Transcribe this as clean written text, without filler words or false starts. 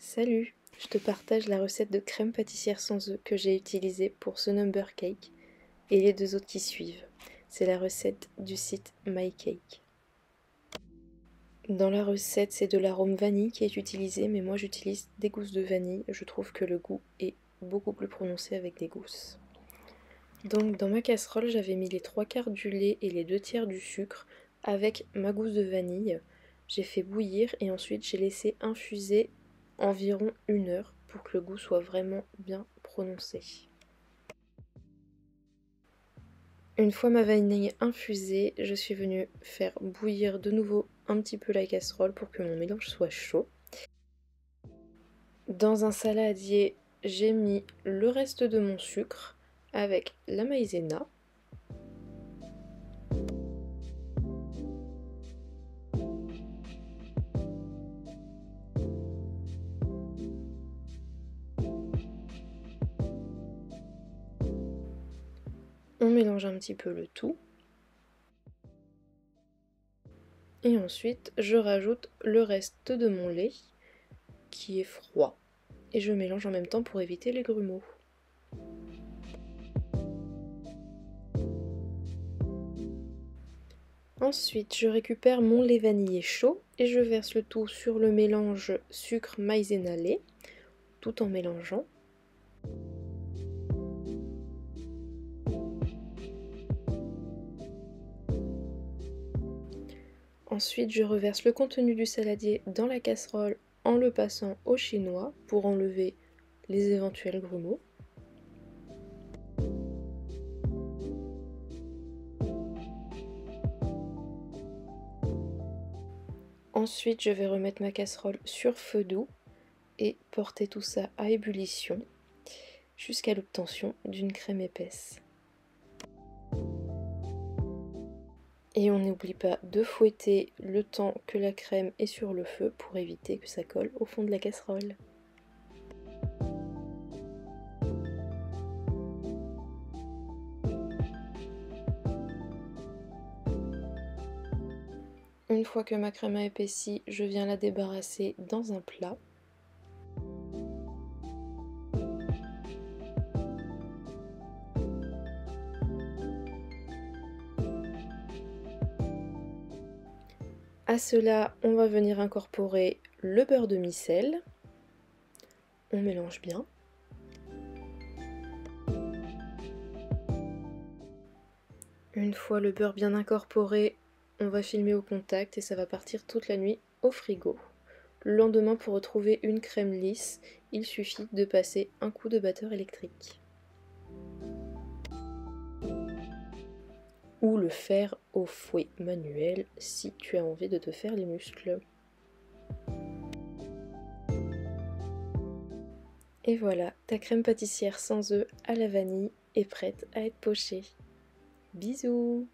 Salut, je te partage la recette de crème pâtissière sans œufs que j'ai utilisée pour ce number cake et les deux autres qui suivent. C'est la recette du site MyCake. Dans la recette, c'est de l'arôme vanille qui est utilisé, mais moi j'utilise des gousses de vanille. Je trouve que le goût est beaucoup plus prononcé avec des gousses. Donc dans ma casserole, j'avais mis les 3/4 du lait et les 2/3 du sucre avec ma gousse de vanille. J'ai fait bouillir et ensuite j'ai laissé infuser environ 1 heure pour que le goût soit vraiment bien prononcé. Une fois ma vanille infusée, je suis venue faire bouillir de nouveau un petit peu la casserole pour que mon mélange soit chaud. Dans un saladier, j'ai mis le reste de mon sucre avec la maïzena. On mélange un petit peu le tout. Et ensuite, je rajoute le reste de mon lait qui est froid. Et je mélange en même temps pour éviter les grumeaux. Ensuite, je récupère mon lait vanillé chaud et je verse le tout sur le mélange sucre maïzena lait, tout en mélangeant. Ensuite, je reverse le contenu du saladier dans la casserole en le passant au chinois pour enlever les éventuels grumeaux. Ensuite, je vais remettre ma casserole sur feu doux et porter tout ça à ébullition jusqu'à l'obtention d'une crème épaisse. Et on n'oublie pas de fouetter le temps que la crème est sur le feu pour éviter que ça colle au fond de la casserole. Une fois que ma crème a épaissi, je viens la débarrasser dans un plat. À cela, on va venir incorporer le beurre de micelle. On mélange bien. Une fois le beurre bien incorporé, on va filmer au contact et ça va partir toute la nuit au frigo. Le lendemain, pour retrouver une crème lisse, il suffit de passer un coup de batteur électrique. Ou le faire au fouet manuel si tu as envie de te faire les muscles. Et voilà, ta crème pâtissière sans œufs à la vanille est prête à être pochée. Bisous!